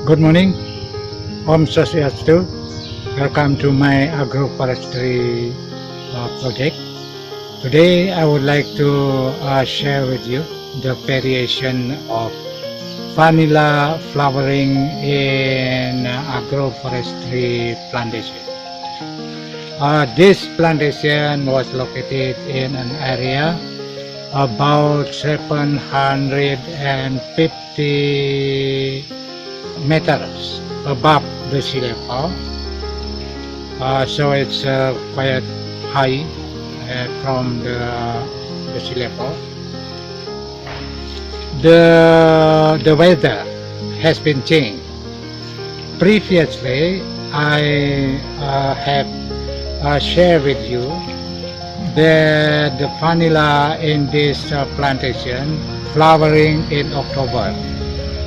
Good morning, Om Swastiastu. Welcome to my agroforestry project. Today I would like to share with you the variation of vanilla flowering in agroforestry plantation. This plantation was located in an area about 750 meters above the sea level, so it's quite high from the sea level. The weather has been changed. Previously, I have shared with you that the vanilla in this plantation flowering in October.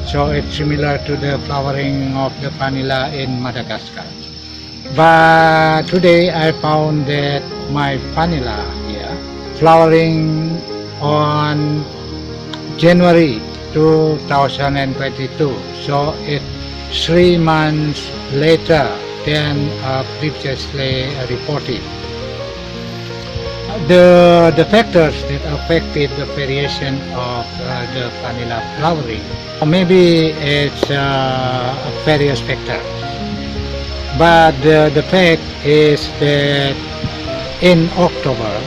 So it's similar to the flowering of the vanilla in Madagascar. But today I found that my vanilla here flowering on January 2022. So it's 3 months later than previously reported. The factors that affected the variation of the vanilla flowering, maybe it's various factors, but the fact is that in October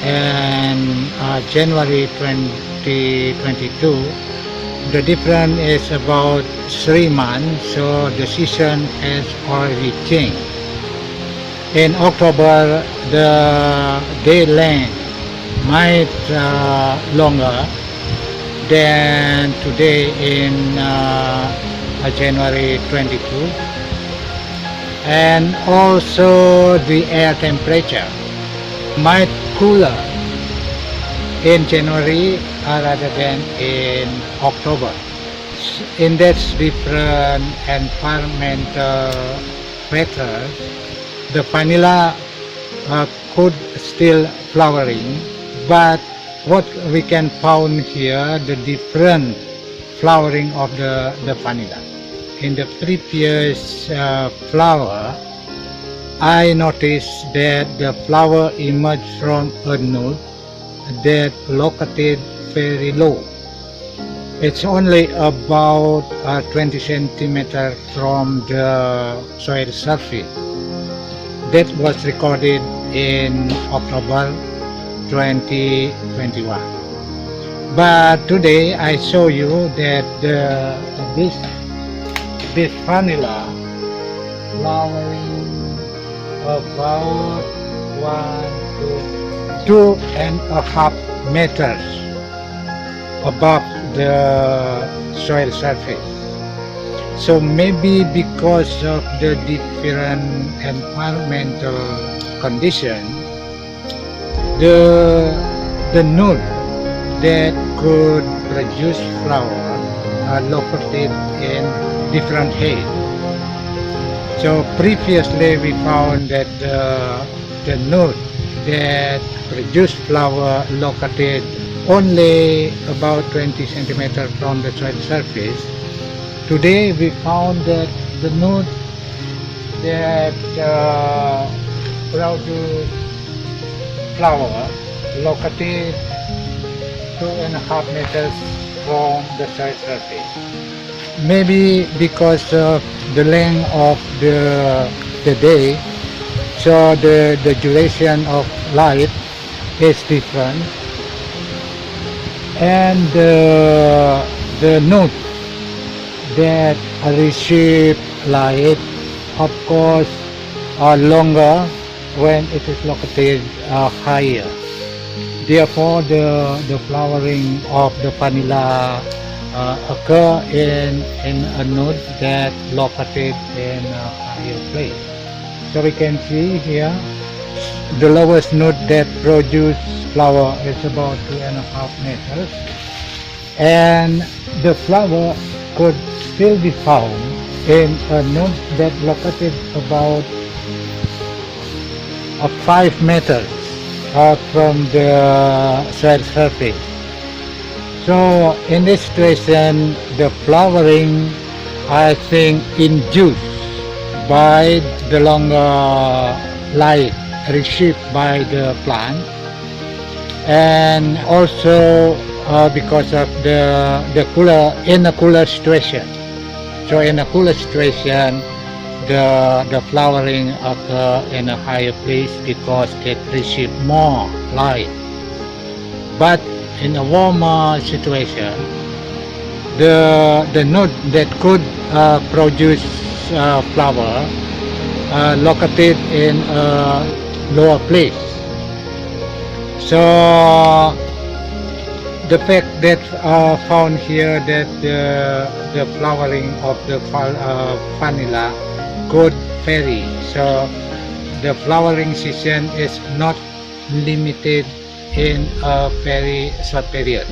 and January 2022, the difference is about 3 months, so the season has already changed. In October, the day length might longer than today in January 22, and also the air temperature might cooler in January rather than in October. In that different environmental factors, the vanilla could still flowering, but what we can found here, the different flowering of the vanilla. In the previous flower, I noticed that the flower emerged from a node that located very low. It's only about 20 centimeters from the soil surface. That was recorded in October 2021. But today I show you that this vanilla flowering about 1 to 2.5 meters above the soil surface. So maybe because of the different environmental condition, the node that could produce flower are located in different height. So previously we found that the node that produce flower located only about 20 centimeters from the soil surface. Today we found that the node that produce flower located 2.5 meters from the soil surface. Maybe because of the length of the day, so the duration of light is different, and the node that receive light, of course, are longer when it is located higher. Therefore, the flowering of the vanilla occur in a node that located in a higher place. So we can see here the lowest node that produce flower is about 2.5 meters, and the flower could still be found in a node that located about 5 meters from the soil surface. So in this situation, the flowering I think induced by the longer light received by the plant, and also because of the cooler in a cooler situation. So in a cooler situation, the flowering occur in a higher place because it receives more light. But in a warmer situation, the node that could produce flower located in a lower place. So the fact that found here that the flowering of the vanilla could vary. So the flowering season is not limited in a very short period.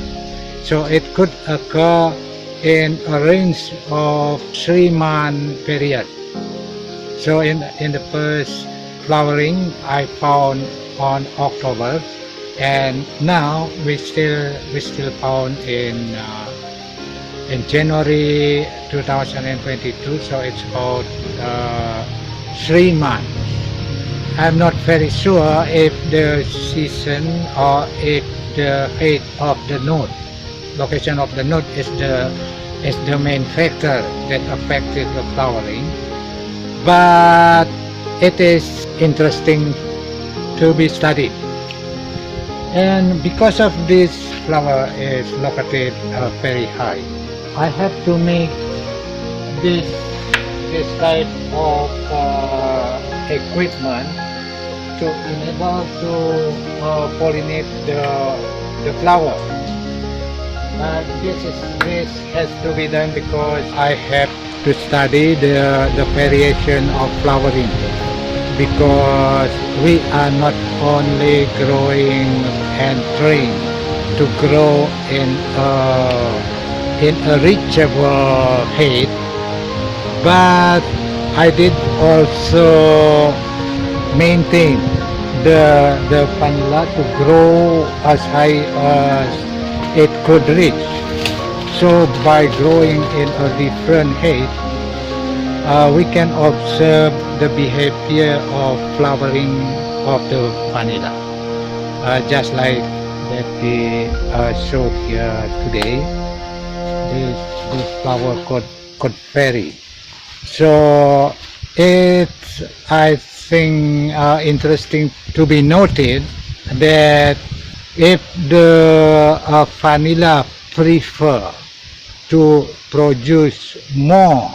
So it could occur in a range of 3-month period. So in the first flowering I found on October, and now we still found in January 2022. So it's about 3 months. I'm not very sure if the season or if the height of the node, location of the node is the main factor that affected the flowering. But it is interesting to be studied. And because of this flower is located very high, I have to make this type of equipment to enable to pollinate the flower. This has to be done because I have to study the variation of flowering, because we are not only growing and trained to grow in a reachable height, but I did also maintain the vanilla to grow as high as it could reach. So by growing in a different height, we can observe the behavior of flowering of the vanilla, just like that we showed here today. This flower could vary. So it's, I think, interesting to be noted that if the vanilla prefer to produce more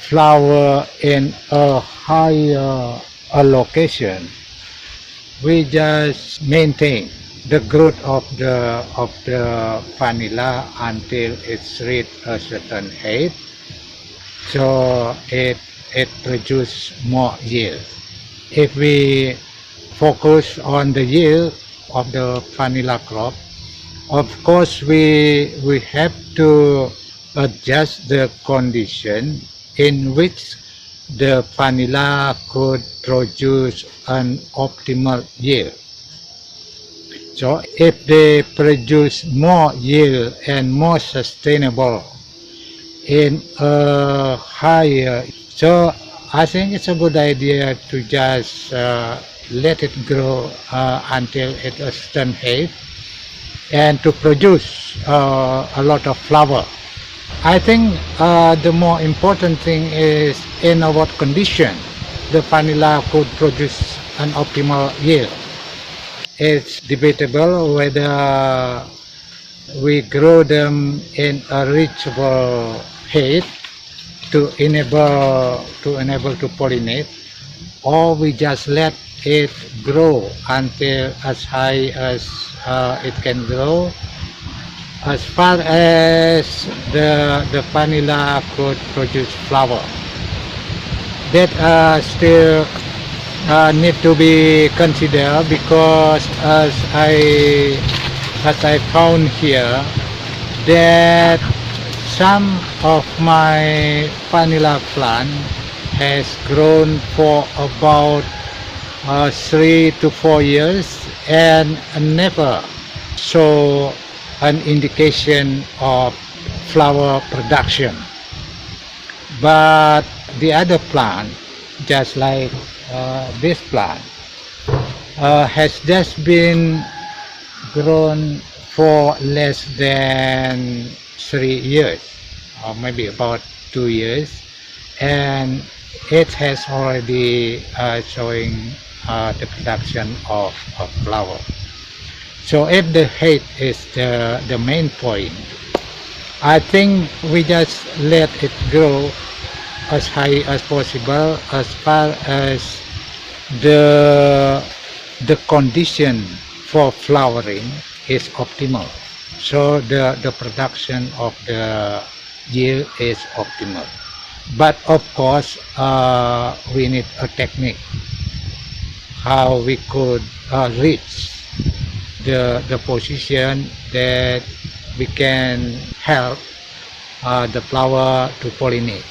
flower in a higher location, we just maintain the growth of the vanilla until it's reached a certain height, so it produces more yield. If we focus on the yield of the vanilla crop, of course we have to adjust the condition in which the vanilla could produce an optimal yield. So if they produce more yield and more sustainable in a higher, so I think it's a good idea to just let it grow until it is certain height and to produce a lot of flower. I think the more important thing is in what condition the vanilla could produce an optimal yield. It's debatable whether we grow them in a reachable height to enable to pollinate, or we just let it grow until as high as it can grow, as far as the vanilla could produce flower. That still need to be considered, because as I found here that some of my vanilla plant has grown for about 3 to 4 years and never show an indication of flower production. But the other plant, just like this plant, has just been grown for less than 3 years, or maybe about 2 years, and it has already showing the production of flower. So if the height is the main point, I think we just let it grow as high as possible as far as the condition for flowering is optimal. So the production of the yield is optimal. But of course, we need a technique how we could reach the position that we can help the flower to pollinate.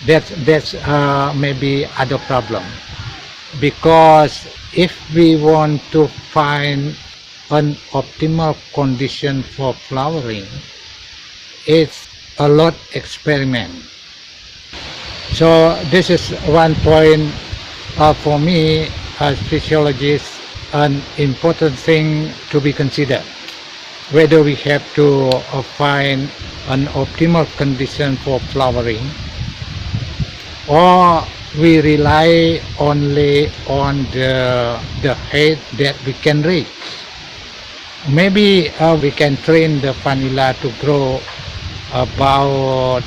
That's maybe other problem, because if we want to find an optimal condition for flowering, it's a lot experiment. So this is one point for me as physiologist, an important thing to be considered, whether we have to find an optimal condition for flowering, or we rely only on the height that we can reach. Maybe we can train the vanilla to grow about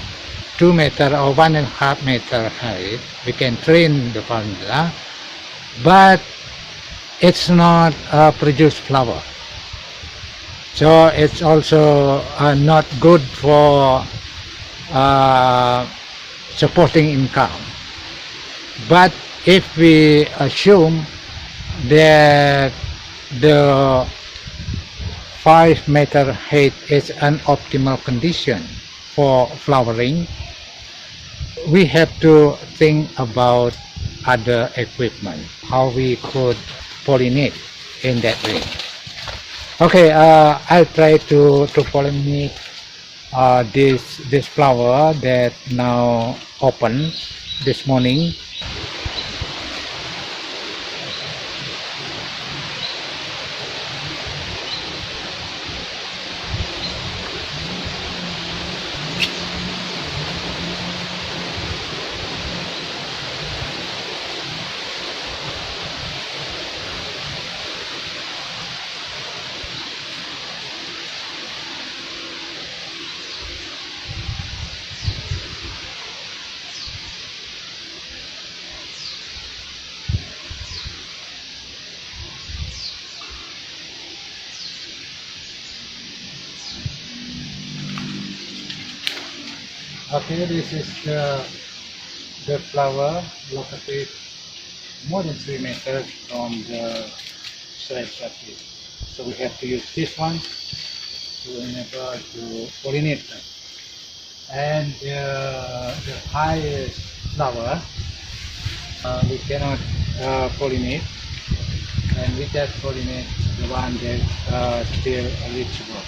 2 meter or 1.5 meter height. We can train the vanilla, but it's not produce flower. So it's also not good for supporting income. But if we assume that the 5 meter height is an optimal condition for flowering, we have to think about other equipment, how we could pollinate in that way. Okay, I'll try to pollinate this flower that now open this morning. Okay, this is the flower located more than 3 meters from the soil surface. So we have to use this one to enable to pollinate them. And the highest flower we cannot pollinate, and we just pollinate the one that's still reachable.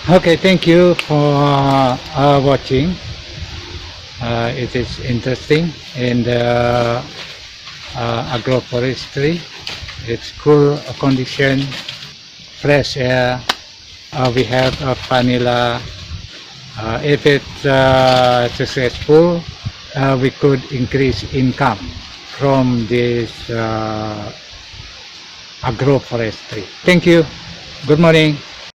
Okay, thank you for watching. It is interesting in the agroforestry. It's cool condition, fresh air. We have a vanilla. If it's successful, we could increase income from this agroforestry. Thank you. Good morning.